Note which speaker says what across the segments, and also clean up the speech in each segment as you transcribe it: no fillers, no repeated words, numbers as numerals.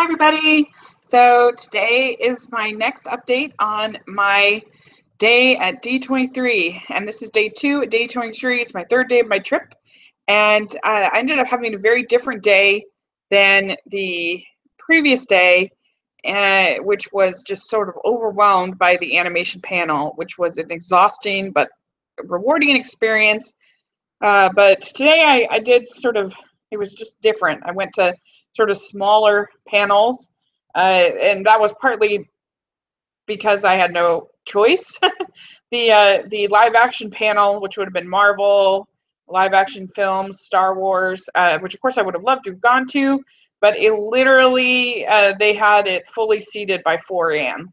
Speaker 1: Hi everybody. So today is my next update on my day at D23, and this is day 2 at D23. It's my third day of my trip, and I ended up having a very different day than the previous day, which was just sort of overwhelmed by the animation panel, which was an exhausting but rewarding experience. But today I did sort of, it was just different. I went to sort of smaller panels, and that was partly because I had no choice. The live action panel, which would have been Marvel, live action films, Star Wars, which of course I would have loved to have gone to, but it literally, they had it fully seated by 4 a.m.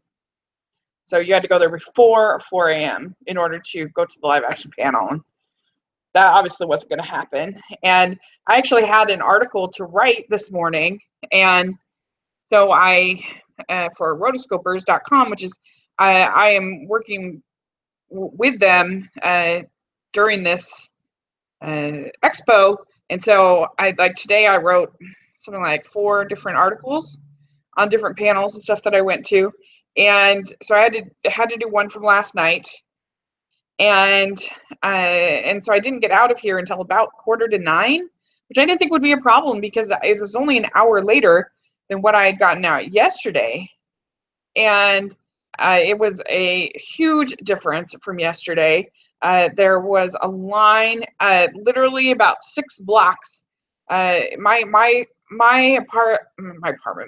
Speaker 1: So you had to go there before 4 a.m. in order to go to the live action panel. And that obviously wasn't going to happen. And I actually had an article to write this morning. And so I, for rotoscopers.com, which is, I am working with them during this expo. And so today I wrote something like 4 different articles on different panels and stuff that I went to. And so I had to do one from last night. And so I didn't get out of here until about 8:45, which I didn't think would be a problem because it was only an hour later than what I had gotten out yesterday. And it was a huge difference from yesterday. There was a line, literally about 6 blocks. My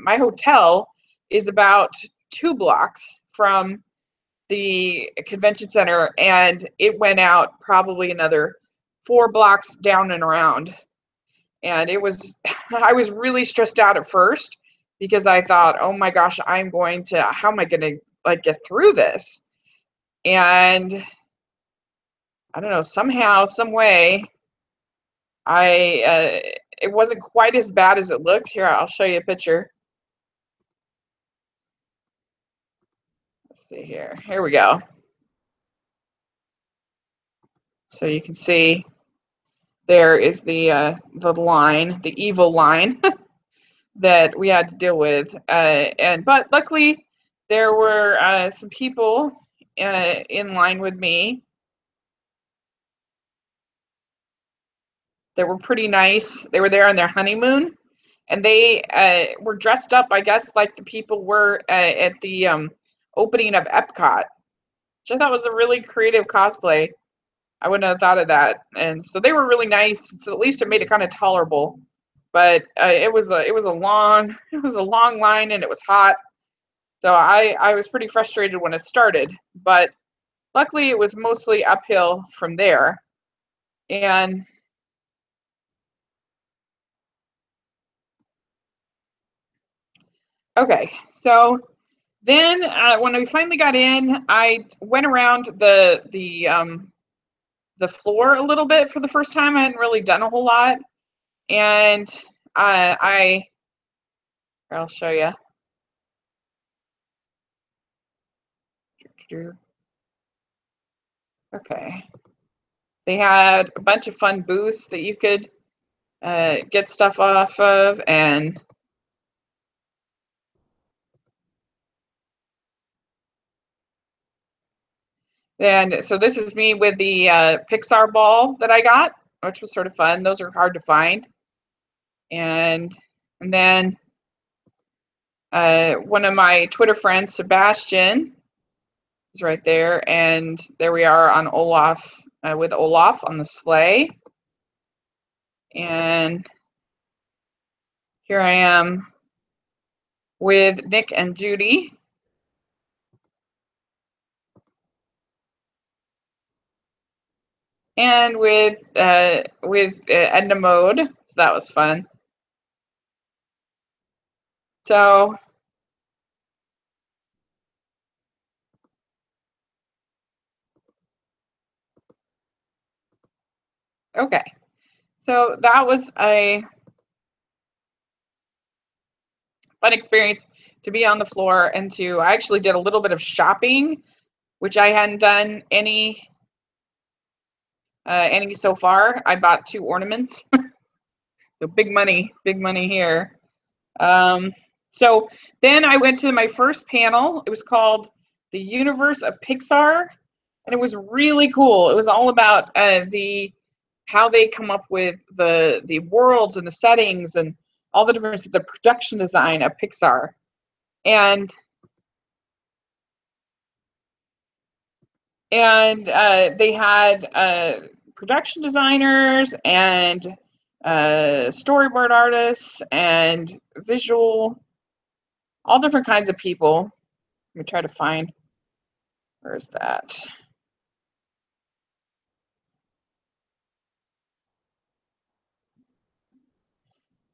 Speaker 1: hotel is about 2 blocks from the convention center, and it went out probably another 4 blocks down and around. And it was, I was really stressed out at first because I thought, oh my gosh, how am I going to get through this? And I don't know, somehow, some way, it wasn't quite as bad as it looked. Here, I'll show you a picture. Let's see here. Here we go. So you can see there is the line, the evil line that we had to deal with. But luckily, there were some people in line with me that were pretty nice. They were there on their honeymoon, and they were dressed up, I guess, like the people were at the opening of Epcot, which I thought was a really creative cosplay. I wouldn't have thought of that. And so they were really nice. So at least it made it kind of tolerable. But it was a long line, and it was hot. So I was pretty frustrated when it started. But luckily, it was mostly uphill from there. And okay, so then when we finally got in, I went around the floor a little bit for the first time. I hadn't really done a whole lot, and I'll show you. Okay, they had a bunch of fun booths that you could get stuff off of, and so this is me with the Pixar ball that I got, which was sort of fun. Those are hard to find. And then one of my Twitter friends, Sebastian, is right there. And there we are on Olaf, with Olaf on the sleigh. And here I am with Nick and Judy. And with Edna Mode. So that was fun. So okay, so that was a fun experience to be on the floor, and I actually did a little bit of shopping, which I hadn't done any so far. I bought 2 ornaments, so big money here. So then I went to my first panel. It was called The Universe of Pixar, and it was really cool. It was all about how they come up with the worlds and the settings and all the different the production design of Pixar. And they had production designers and storyboard artists and visual, all different kinds of people. Let me try to find, where's that?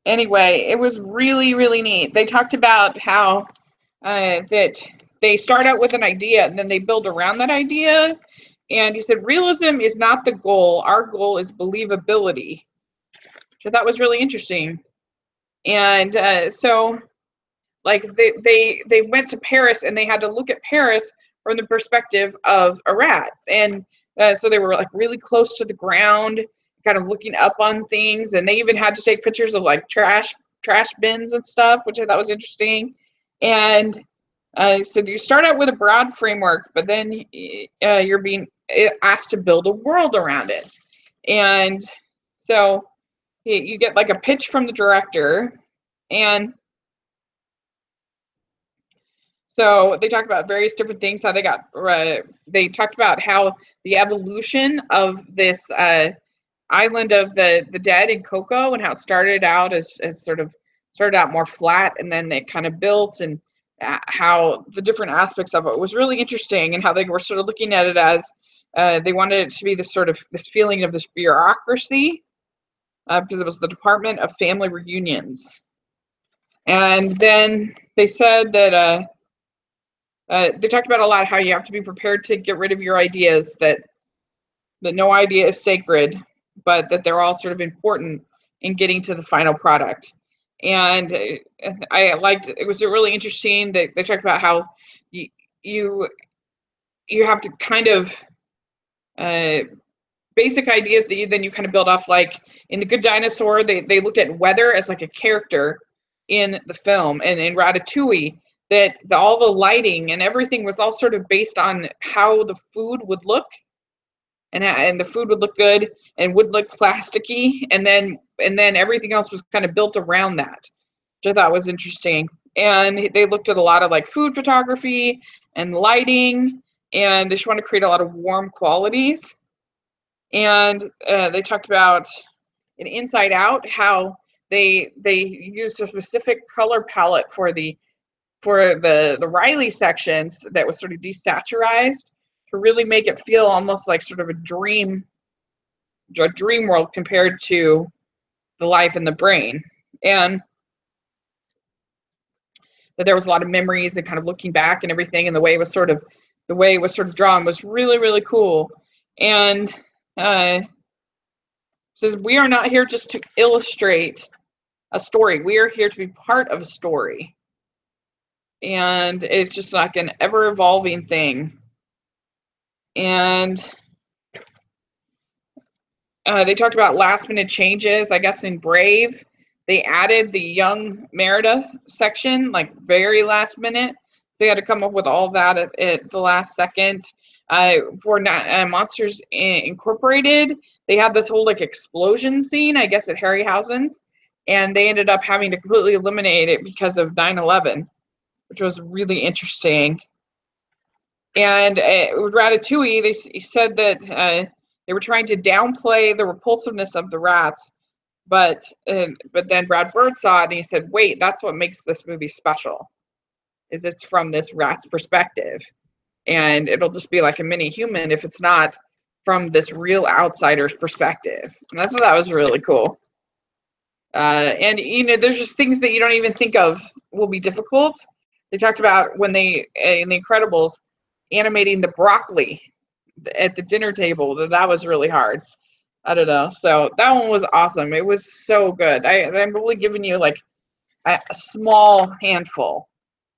Speaker 1: Anyway, it was really, really neat. They talked about how that they start out with an idea and then they build around that idea. And he said, realism is not the goal. Our goal is believability, which I thought was really interesting. And so, like, they went to Paris and they had to look at Paris from the perspective of a rat. And so they were like really close to the ground, kind of looking up on things. And they even had to take pictures of like trash bins and stuff, which I thought was interesting. And so you start out with a broad framework, but then you're being asked to build a world around it. And so you get like a pitch from the director, and so they talked about various different things, how they talked about how the evolution of this island of the dead in Coco, and how it started out as started out more flat, and then they kind of built, and how the different aspects of it was really interesting, and how they were sort of looking at it as they wanted it to be this feeling of this bureaucracy, because it was the Department of Family Reunions. And then they said that they talked about a lot how you have to be prepared to get rid of your ideas, that no idea is sacred, but that they're all sort of important in getting to the final product. And I liked it. Was really interesting. They talked about how you have to kind of basic ideas that you kind of build off. Like in The Good Dinosaur, they looked at weather as like a character in the film, and in Ratatouille, that all the lighting and everything was all sort of based on how the food would look, and the food would look good and would look plasticky, and then everything else was kind of built around that, which I thought was interesting. And they looked at a lot of like food photography and lighting, and they just want to create a lot of warm qualities. And they talked about in Inside Out how they used a specific color palette for the Riley sections that was sort of desaturized to really make it feel almost like sort of a dream world compared to the life in the brain. And that there was a lot of memories and kind of looking back and everything, and the way it was sort of drawn was really, really cool. And says, we are not here just to illustrate a story. We are here to be part of a story. And it's just like an ever evolving thing. And they talked about last minute changes. I guess in Brave, they added the young Merida section like very last minute. So they had to come up with all that at the last second. For Monsters Incorporated, they had this whole like explosion scene, I guess, at Harryhausen's, and they ended up having to completely eliminate it because of 9/11, which was really interesting. And with Ratatouille, they said that they were trying to downplay the repulsiveness of the rats, but then Brad Bird saw it and he said, "Wait, that's what makes this movie special, is it's from this rat's perspective, and it'll just be like a mini human if it's not from this real outsider's perspective." And I thought that was really cool. And there's just things that you don't even think of will be difficult. They talked about when they in The Incredibles animating the broccoli at the dinner table, that was really hard. I don't know. So that one was awesome. It was so good. I'm really giving you like a small handful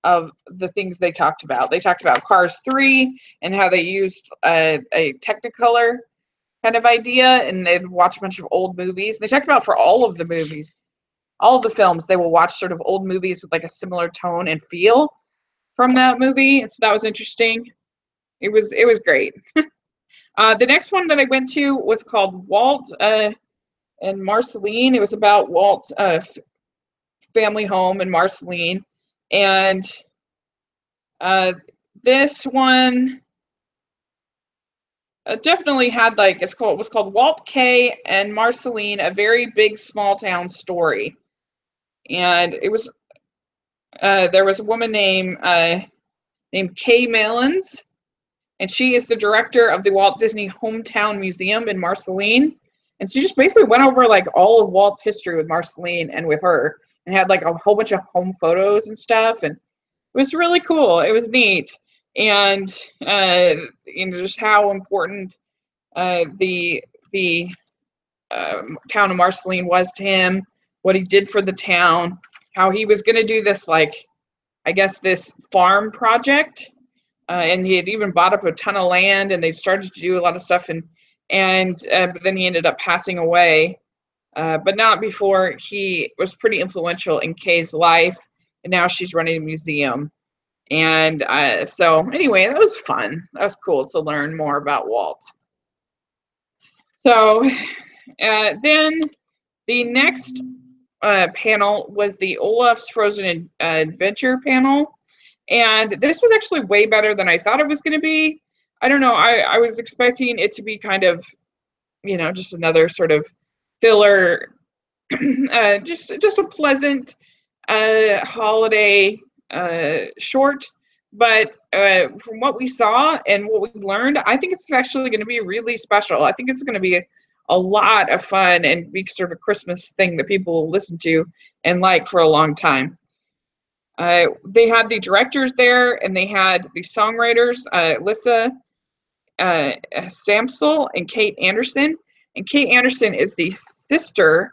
Speaker 1: of the things they talked about. They talked about Cars 3 and how they used a Technicolor kind of idea, and they'd watch a bunch of old movies. They talked about for all of the movies, all the films, they will watch sort of old movies with like a similar tone and feel from that movie. And so that was interesting. It was great. The next one that I went to was called Walt and Marceline. It was about Walt's family home in Marceline, and this one definitely had like it was called Walt K and Marceline: A Very Big Small Town Story, and it was there was a woman named Kay Malins, and she is the director of the Walt Disney Hometown Museum in Marceline. And she just basically went over like all of Walt's history with Marceline and with her, and had like a whole bunch of home photos and stuff. And it was really cool. It was neat. And just how important the town of Marceline was to him, what he did for the town, how he was going to do this, like, I guess, this farm project. And he had even bought up a ton of land, and they started to do a lot of stuff. But then he ended up passing away, but not before he was pretty influential in Kay's life. And now she's running a museum. And so anyway, that was fun. That was cool to learn more about Walt. So then the next panel was the Olaf's Frozen Adventure panel. And this was actually way better than I thought it was going to be. I don't know. I was expecting it to be kind of, just another sort of filler, just a pleasant holiday short. But from what we saw and what we learned, I think it's actually going to be really special. I think it's going to be a lot of fun and be sort of a Christmas thing that people will listen to and like for a long time. They had the directors there, and they had the songwriters, Lissa Samsel and Kate Anderson. And Kate Anderson is the sister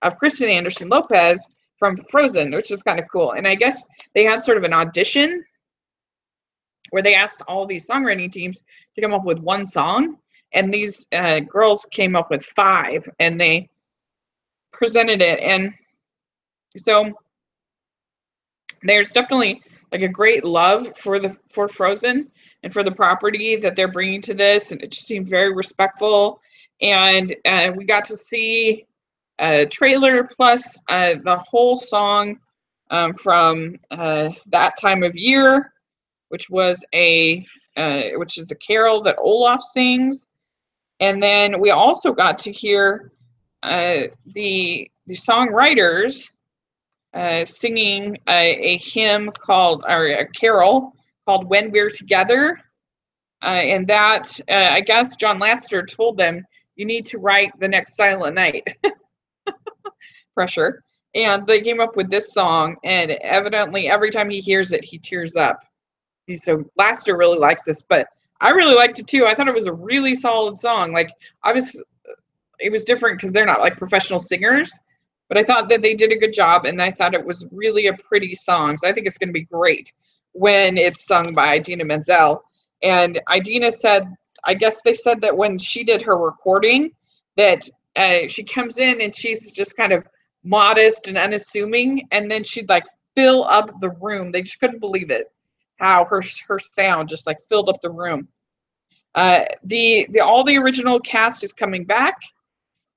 Speaker 1: of Kristen Anderson Lopez from Frozen, which is kind of cool. And I guess they had sort of an audition where they asked all these songwriting teams to come up with one song. And these girls came up with 5, and they presented it. And so there's definitely like a great love for Frozen and for the property that they're bringing to this, and it just seemed very respectful. And we got to see a trailer plus the whole song from That Time of Year, which is a carol that Olaf sings. And then we also got to hear the songwriters singing a hymn or a carol called When We're Together. And that, I guess John Lasseter told them, you need to write the next Silent Night. Pressure. And they came up with this song, and evidently every time he hears it, he tears up. So Lasseter really likes this, but I really liked it too. I thought it was a really solid song. Like, obviously, it was different because they're not like professional singers, but I thought that they did a good job, and I thought it was really a pretty song. So I think it's going to be great when it's sung by Idina Menzel. And Idina said, I guess they said that when she did her recording, that she comes in and she's just kind of modest and unassuming, and then she'd like fill up the room. They just couldn't believe it, how her sound just like filled up the room. All the original cast is coming back.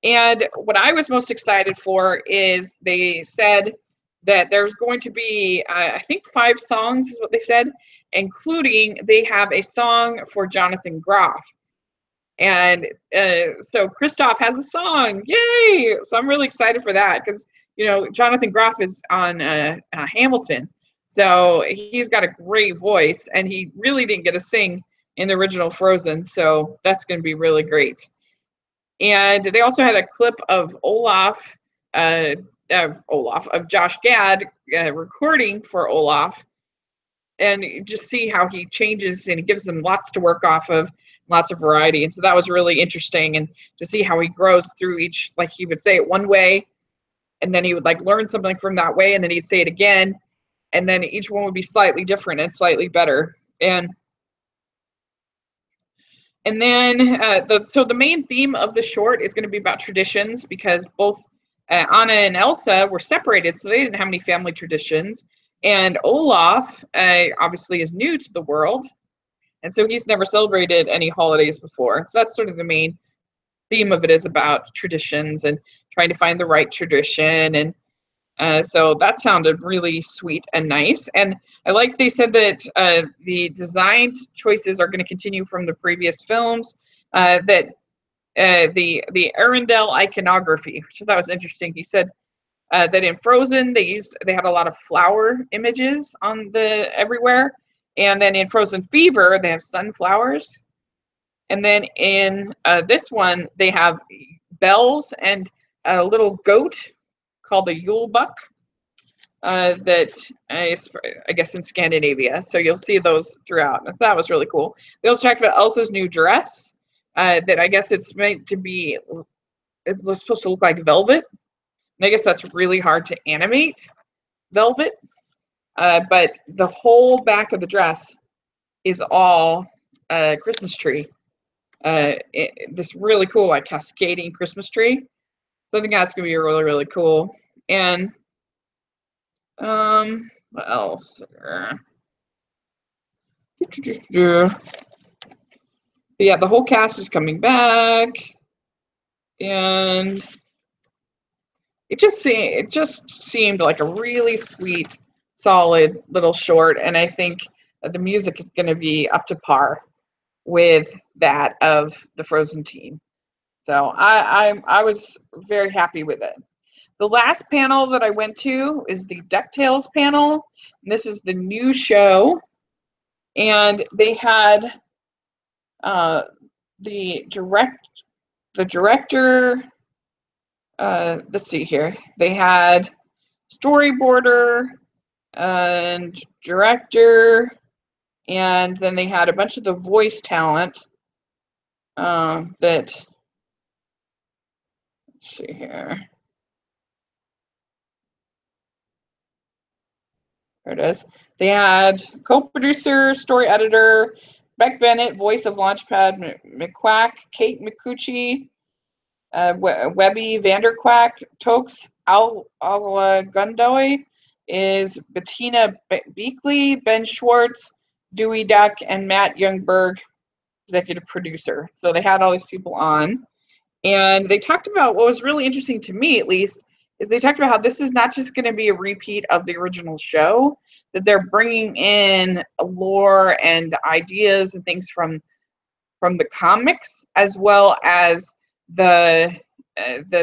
Speaker 1: And what I was most excited for is they said that there's going to be, I think 5 songs is what they said, including they have a song for Jonathan Groff. And so Kristoff has a song. Yay! So I'm really excited for that because, Jonathan Groff is on Hamilton. So he's got a great voice, and he really didn't get to sing in the original Frozen. So that's going to be really great. And they also had a clip of of Josh Gad recording for Olaf, and just see how he changes, and he gives them lots to work off of, lots of variety. And so that was really interesting, and to see how he grows through each, like he would say it one way, and then he would like learn something from that way, and then he'd say it again, and then each one would be slightly different and slightly better. And then, so the main theme of the short is going to be about traditions, because both Anna and Elsa were separated, so they didn't have any family traditions. And Olaf obviously is new to the world, and so he's never celebrated any holidays before. So that's sort of the main theme of it, is about traditions and trying to find the right tradition. And so that sounded really sweet and nice. And I like they said that the design choices are going to continue from the previous films. That the Arendelle iconography, which I thought was interesting. He said that in Frozen they had a lot of flower images on the everywhere, and then in Frozen Fever they have sunflowers, and then in this one they have bells and a little goat called the Yule buck that is, I guess, in Scandinavia. So you'll see those throughout. And that was really cool. They also talked about Elsa's new dress that I guess it's meant to be, it's supposed to look like velvet. And I guess that's really hard to animate velvet. But the whole back of the dress is all Christmas tree. This really cool, like, cascading Christmas tree. So I think that's going to be really, really cool. And what else? Yeah, the whole cast is coming back, and it just seemed like a really sweet, solid little short, and I think the music is going to be up to par with that of the Frozen team. So I was very happy with it. The last panel that I went to is the Ducktales panel. And this is the new show. And they had the director, let's see here. They had storyboarder and director, and then they had a bunch of the voice talent that, let's see here. There it is. They had co-producer, story editor, Beck Bennett, voice of Launchpad McQuack, Kate McCucci, Webby Vanderquack, Tokes Alagundoy is Bettina Beakley, Ben Schwartz, Dewey Duck, and Matt Youngberg, executive producer. So they had all these people on. And they talked about, what was really interesting to me, at least, is they talked about how this is not just going to be a repeat of the original show, that they're bringing in lore and ideas and things from the comics, as well as the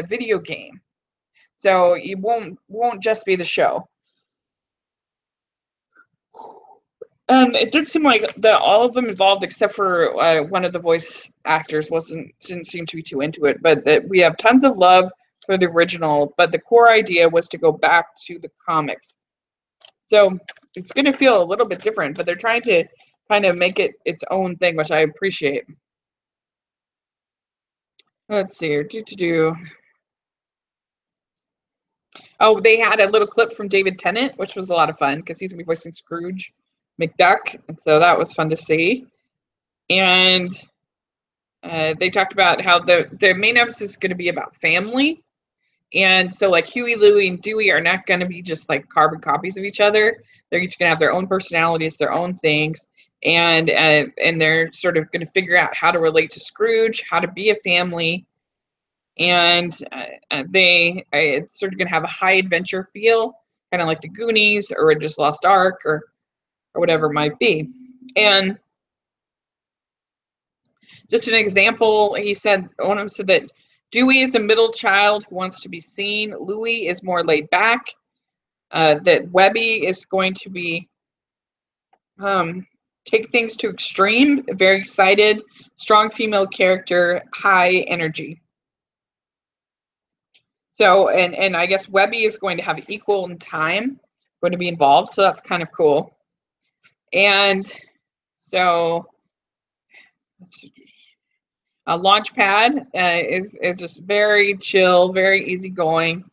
Speaker 1: video game. So you won't just be the show. And it did seem like that all of them involved, except for one of the voice actors, didn't seem to be too into it. But that we have tons of love for the original, but the core idea was to go back to the comics. So it's going to feel a little bit different, but they're trying to kind of make it its own thing, which I appreciate. Let's see here. Oh, they had a little clip from David Tennant, which was a lot of fun because he's going to be voicing Scrooge McDuck, and so that was fun to see. And they talked about how the main emphasis is going to be about family. And so, like, Huey, Louie, and Dewey are not going to be just like carbon copies of each other. They're each going to have their own personalities, their own things, and they're sort of going to figure out how to relate to Scrooge, how to be a family, and it's sort of going to have a high adventure feel, kind of like the Goonies or just Lost Ark or whatever it might be. And just an example, one of them said that Dewey is a middle child who wants to be seen. Louie is more laid back. That Webby is going to be take things to extreme, very excited, strong female character, high energy. So, and I guess Webby is going to have equal in time, going to be involved. So that's kind of cool. And so, Launchpad is just very chill, very easygoing,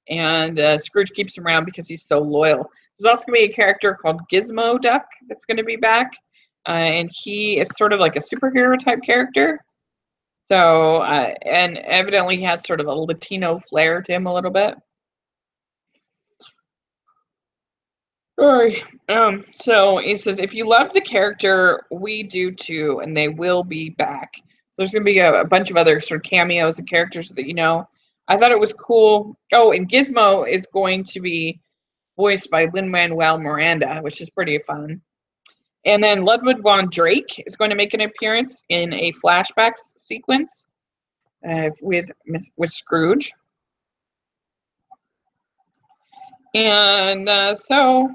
Speaker 1: and Scrooge keeps him around because he's so loyal. There's also going to be a character called Gizmo Duck that's going to be back, and he is sort of like a superhero type character. So, and evidently he has sort of a Latino flair to him a little bit. Alright, so it says, if you love the character, we do too, and they will be back. So there's going to be a bunch of other sort of cameos and characters that you know. I thought it was cool. Oh, and Gizmo is going to be voiced by Lin-Manuel Miranda, which is pretty fun. And then Ludwig von Drake is going to make an appearance in a flashback sequence with Scrooge. And so,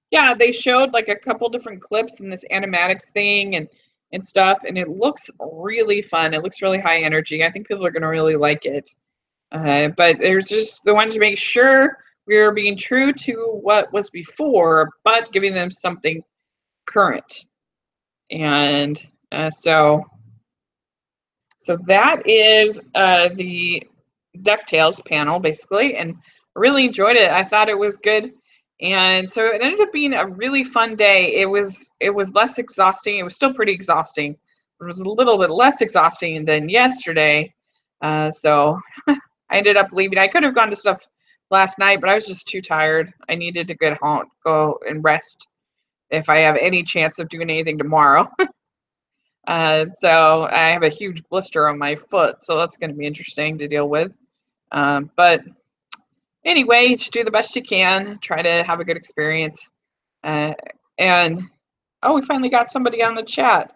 Speaker 1: yeah, they showed like a couple different clips in this animatics thing and stuff, and it looks really fun. It looks really high energy. I think people are going to really like it. But there's just they wanted to make sure we were being true to what was before, but giving them something current. And so that is the Ducktales panel, basically, and I really enjoyed it. I thought it was good, and so it ended up being a really fun day. It was less exhausting. It was still pretty exhausting. It was a little bit less exhausting than yesterday. So I ended up leaving. I could have gone to stuff last night, but I was just too tired. I needed to get home, go and rest if I have any chance of doing anything tomorrow. So I have a huge blister on my foot, so that's going to be interesting to deal with. But anyway, just do the best you can. Try to have a good experience. And oh, we finally got somebody on the chat.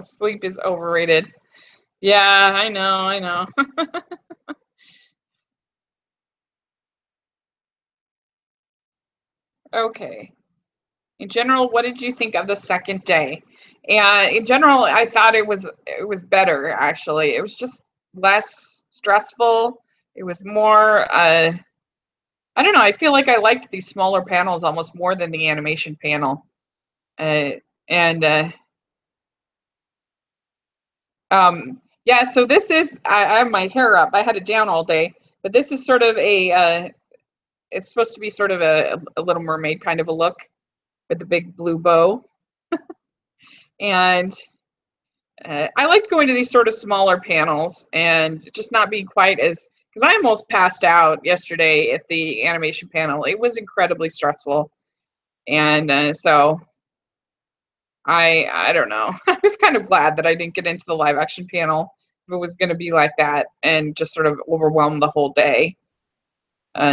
Speaker 1: Sleep is overrated. Yeah, I know. Okay. In general, what did you think of the second day? And in general, I thought it was better actually. It was just less stressful. It was more I don't know, I feel like I liked these smaller panels almost more than the animation panel. Uh, and yeah, so this is I have my hair up. I had it down all day, but this is sort of a it's supposed to be sort of a Little Mermaid kind of a look with the big blue bow. And I liked going to these sort of smaller panels and just not being quite as, because I almost passed out yesterday at the animation panel. It was incredibly stressful, and so I don't know. I was kind of glad that I didn't get into the live action panel if it was going to be like that and just sort of overwhelm the whole day.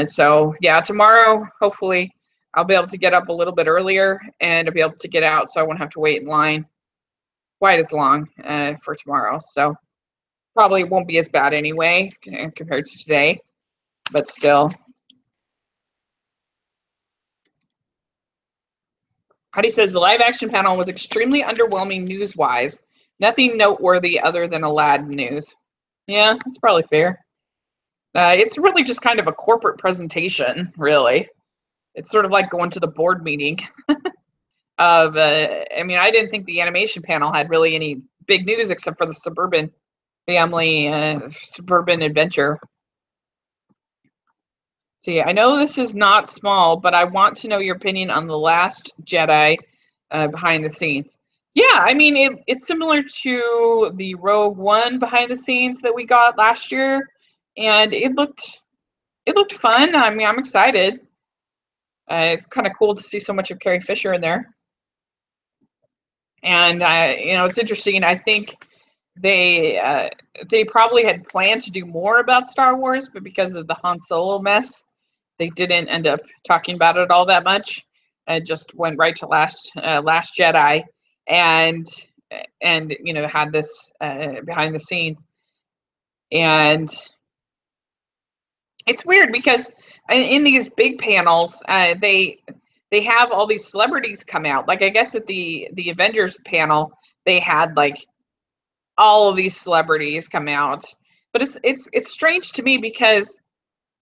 Speaker 1: So yeah, tomorrow hopefully I'll be able to get up a little bit earlier and I'll be able to get out, so I won't have to wait in line quite as long for tomorrow. So probably won't be as bad anyway compared to today, but still. Heidi says the live action panel was extremely underwhelming news-wise. Nothing noteworthy other than Aladdin news. Yeah, that's probably fair. It's really just kind of a corporate presentation, really. It's sort of like going to the board meeting of, I mean, I didn't think the animation panel had really any big news except for the suburban family, suburban adventure. See, I know this is not small, but I want to know your opinion on The Last Jedi behind the scenes. Yeah, I mean, it's similar to the Rogue One behind the scenes that we got last year, and it looked fun. I mean, I'm excited. It's kind of cool to see so much of Carrie Fisher in there, and you know, it's interesting. I think they probably had planned to do more about Star Wars, but because of the Han Solo mess, they didn't end up talking about it all that much. It just went right to Last Jedi, and you know, had this behind the scenes. And it's weird because in these big panels, they have all these celebrities come out. Like I guess at the Avengers panel, they had like all of these celebrities come out, but it's strange to me because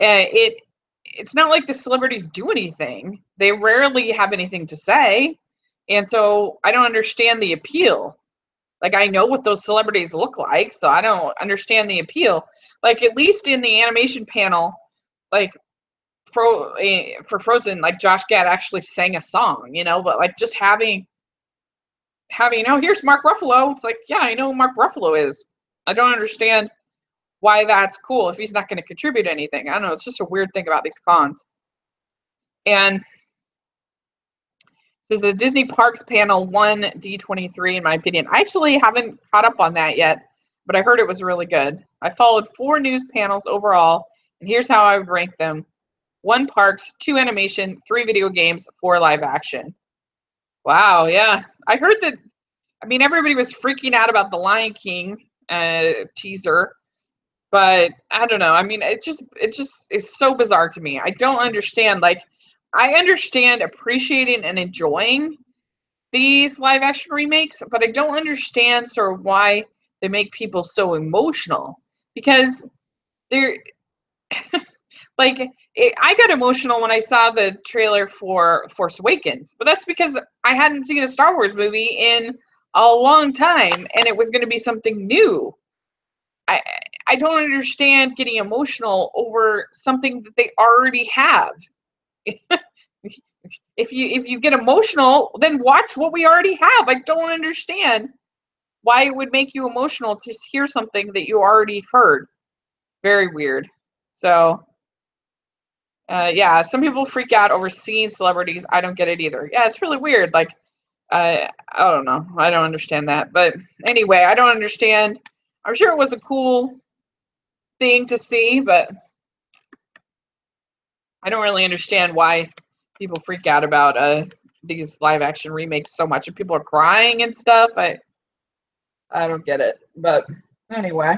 Speaker 1: it's not like the celebrities do anything. They rarely have anything to say, and so I don't understand the appeal. Like I know what those celebrities look like, so I don't understand the appeal. Like at least in the animation panel, like for Frozen, like Josh Gad actually sang a song, you know, but like just having, oh, here's Mark Ruffalo. It's like, yeah, I know who Mark Ruffalo is. I don't understand why that's cool if he's not going to contribute anything. I don't know. It's just a weird thing about these cons. And so the Disney Parks panel won D23, in my opinion. I actually haven't caught up on that yet, but I heard it was really good. I followed 4 news panels overall, and here's how I would rank them. 1 parks, 2 animation, 3 video games, 4 live action. Wow, yeah. I heard that, I mean, everybody was freaking out about the Lion King teaser, but I don't know. I mean, it just is so bizarre to me. I don't understand. Like, I understand appreciating and enjoying these live action remakes, but I don't understand sort of why they make people so emotional, because they're like, I got emotional when I saw the trailer for Force Awakens, but that's because I hadn't seen a Star Wars movie in a long time, and it was going to be something new. I don't understand getting emotional over something that they already have. If you get emotional, then watch what we already have. I don't understand why it would make you emotional to hear something that you already heard. Very weird. So, yeah, some people freak out over seeing celebrities. I don't get it either. Yeah, it's really weird. Like, I don't know. I don't understand that. But anyway, I don't understand. I'm sure it was a cool thing to see, but I don't really understand why people freak out about these live action remakes so much, and people are crying and stuff. I don't get it. But anyway,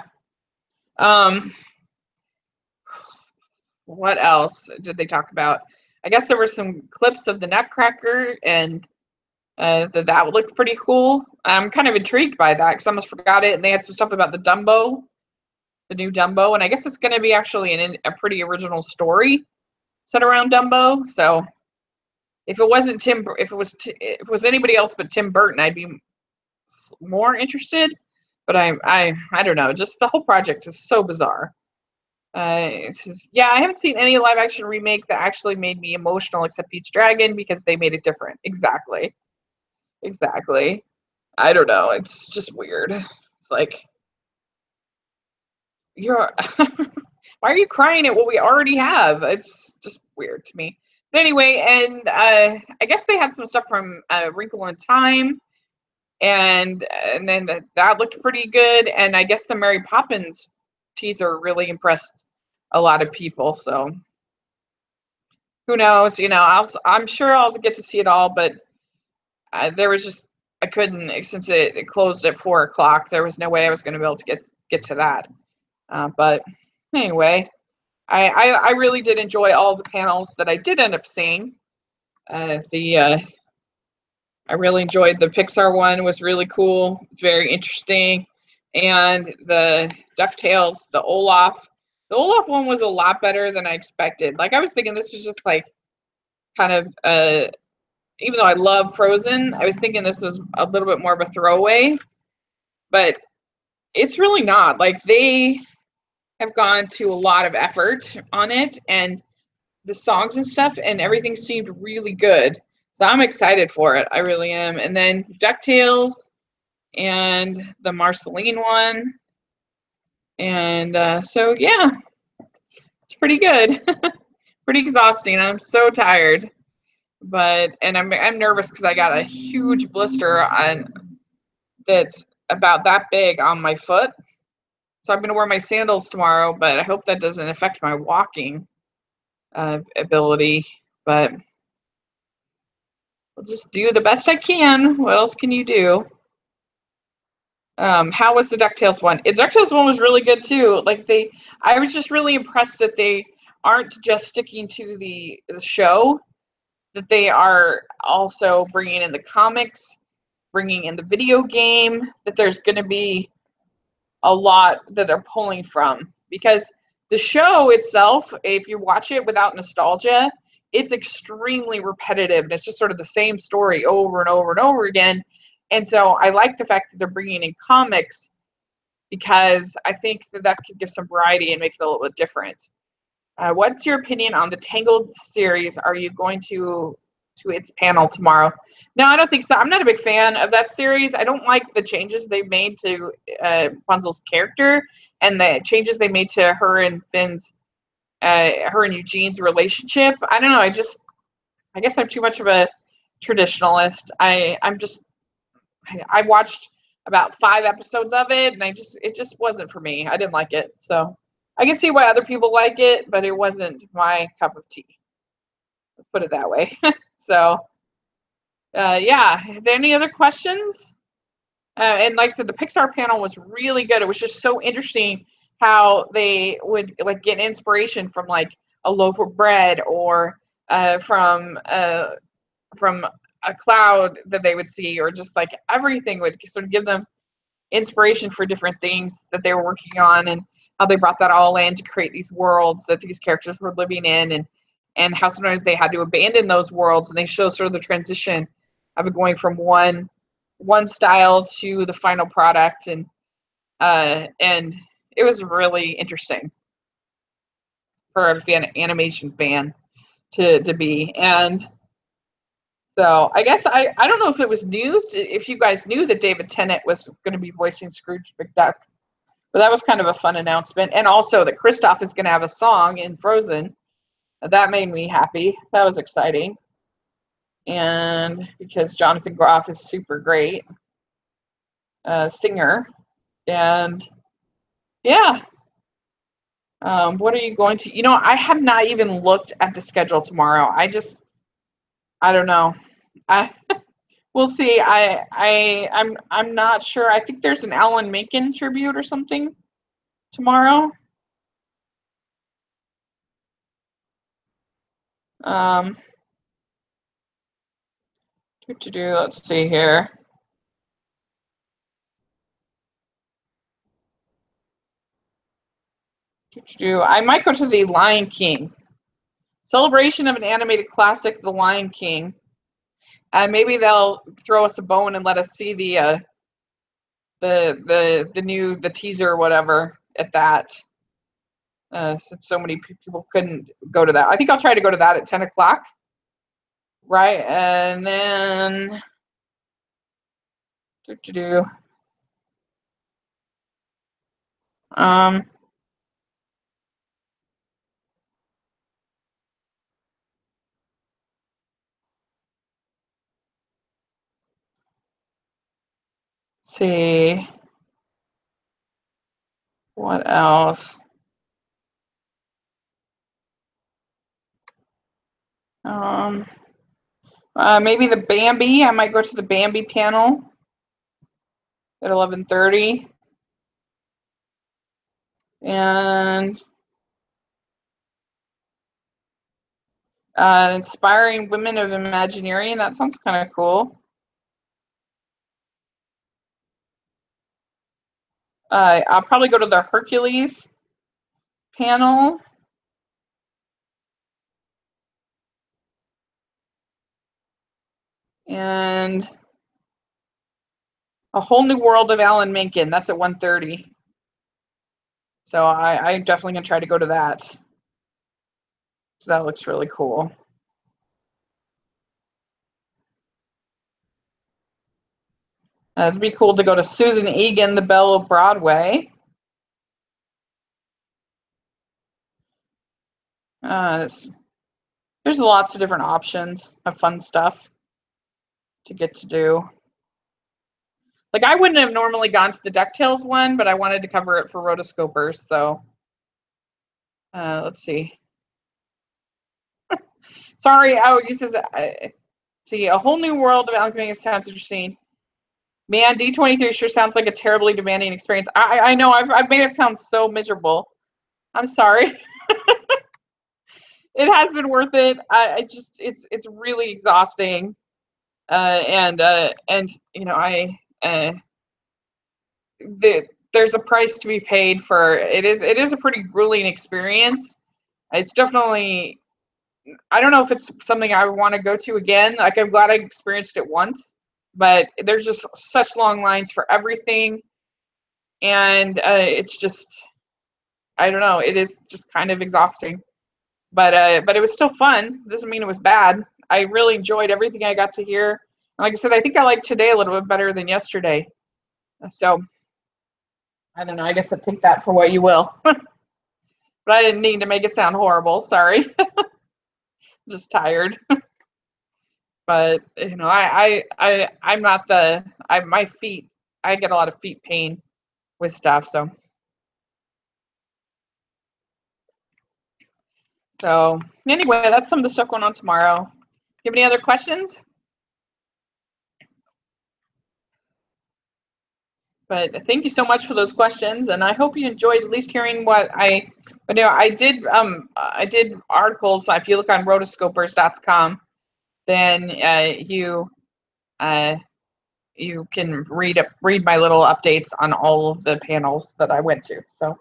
Speaker 1: what else did they talk about? I guess there were some clips of the Nutcracker, and that looked pretty cool. I'm kind of intrigued by that because I almost forgot it. And they had some stuff about the Dumbo, the new Dumbo, and I guess it's going to be actually a pretty original story set around Dumbo. So if it wasn't if it was anybody else but Tim Burton, I'd be more interested. But I don't know. Just the whole project is so bizarre. Yeah, I haven't seen any live action remake that actually made me emotional except Pete's Dragon, because they made it different. Exactly. I don't know. It's just weird. It's like, you're why are you crying at what we already have? It's just weird to me. But anyway, and I guess they had some stuff from Wrinkle in Time, and then that looked pretty good. And I guess the Mary Poppins teaser really impressed a lot of people. So who knows? You know, I'm sure I'll get to see it all, but there was just, I couldn't, since it closed at 4 o'clock. There was no way I was going to be able to get to that. But anyway, I really did enjoy all the panels that I did end up seeing. I really enjoyed the Pixar one. It was really cool, very interesting, and the Ducktales, the Olaf one was a lot better than I expected. Like, I was thinking this was just like kind of even though I love Frozen, I was thinking this was a little bit more of a throwaway, but it's really not. Like, they have gone to a lot of effort on it, and the songs and stuff and everything seemed really good. So I'm excited for it. I really am. And then DuckTales and the Marceline one. And so, yeah, it's pretty good. Pretty exhausting. I'm so tired. And I'm nervous because I got a huge blister that's about that big on my foot. So I'm going to wear my sandals tomorrow, but I hope that doesn't affect my walking ability. But I'll just do the best I can. What else can you do? How was the DuckTales one? The DuckTales one was really good too. Like, I was just really impressed that they aren't just sticking to the show, that they are also bringing in the comics, bringing in the video game, that there's going to be a lot that they're pulling from. Because the show itself, if you watch it without nostalgia, it's extremely repetitive, and it's just sort of the same story over and over and over again. And so I like the fact that they're bringing in comics, because I think that could give some variety and make it a little bit different. What's your opinion on the Tangled series? Are you going to its panel tomorrow? No, I don't think so. I'm not a big fan of that series. I don't like the changes they've made to Rapunzel's character and the changes they made to her and her and Eugene's relationship. I don't know. I guess I'm too much of a traditionalist. I watched about 5 episodes of it, and it just wasn't for me. I didn't like it. So I can see why other people like it, but it wasn't my cup of tea. Let's put it that way. So, yeah. Are there any other questions? And like I said, the Pixar panel was really good. It was just so interesting how they would like get inspiration from like a loaf of bread or from a cloud that they would see, or just like everything would sort of give them inspiration for different things that they were working on, and how they brought that all in to create these worlds that these characters were living in, and how sometimes they had to abandon those worlds, and they show sort of the transition of it going from one style to the final product, and it was really interesting for an animation fan to be. And so I guess I don't know if it was news, if you guys knew that David Tennant was going to be voicing Scrooge McDuck, but that was kind of a fun announcement. And also that Kristoff is going to have a song in Frozen. That made me happy. That was exciting. And because Jonathan Groff is super great singer. And yeah. What are you going to, I have not even looked at the schedule tomorrow. I don't know. We'll see. I'm not sure. I think there's an Alan Menken tribute or something tomorrow. Let's see here. I might go to the Lion King celebration of an animated classic, The Lion King. Maybe they'll throw us a bone and let us see the teaser or whatever at that. Since so many people couldn't go to that, I think I'll try to go to that at 10 o'clock. Right, and then see what else. Maybe the Bambi. I might go to the Bambi panel at 11:30. And inspiring women of Imagineering. That sounds kind of cool. I'll probably go to the Hercules panel. And A Whole New World of Alan Menken. That's at 1:30. So I'm definitely going to try to go to that. So that looks really cool. It'd be cool to go to Susan Egan, The Belle of Broadway. There's lots of different options of fun stuff to get to do. Like, I wouldn't have normally gone to the Ducktales one, but I wanted to cover it for rotoscopers, so let's see. Sorry, he says, see, A Whole New World of Alan Menken sounds interesting. Man, D23 sure sounds like a terribly demanding experience. I know, I've made it sound so miserable. I'm sorry. It has been worth it. It's really exhausting. And there's a price to be paid for it. Is a pretty grueling experience. It's definitely, I don't know if it's something I would want to go to again. Like, I'm glad I experienced it once, but there's just such long lines for everything, and it's just, I don't know, it is just kind of exhausting. but it was still fun. Doesn't mean it was bad. I really enjoyed everything I got to hear. And like I said, I think I liked today a little bit better than yesterday. So I don't know. I guess I'll take that for what you will. But I didn't mean to make it sound horrible. Sorry. Just tired. But you know, I'm not my feet. I get a lot of feet pain with stuff. So anyway, that's some of the stuff going on tomorrow. You have any other questions? But thank you so much for those questions, and I hope you enjoyed at least hearing what but you know, I did articles. If you look on rotoscopers.com, then you can read my little updates on all of the panels that I went to. So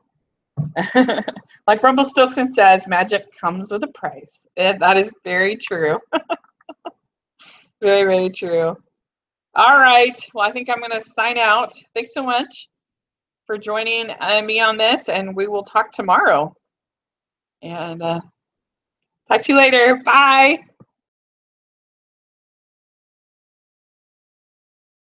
Speaker 1: like Rumpelstiltskin says, magic comes with a price. That is very true. Very, very true. All right. Well, I think I'm going to sign out. Thanks so much for joining me on this, and we will talk tomorrow. And talk to you later. Bye.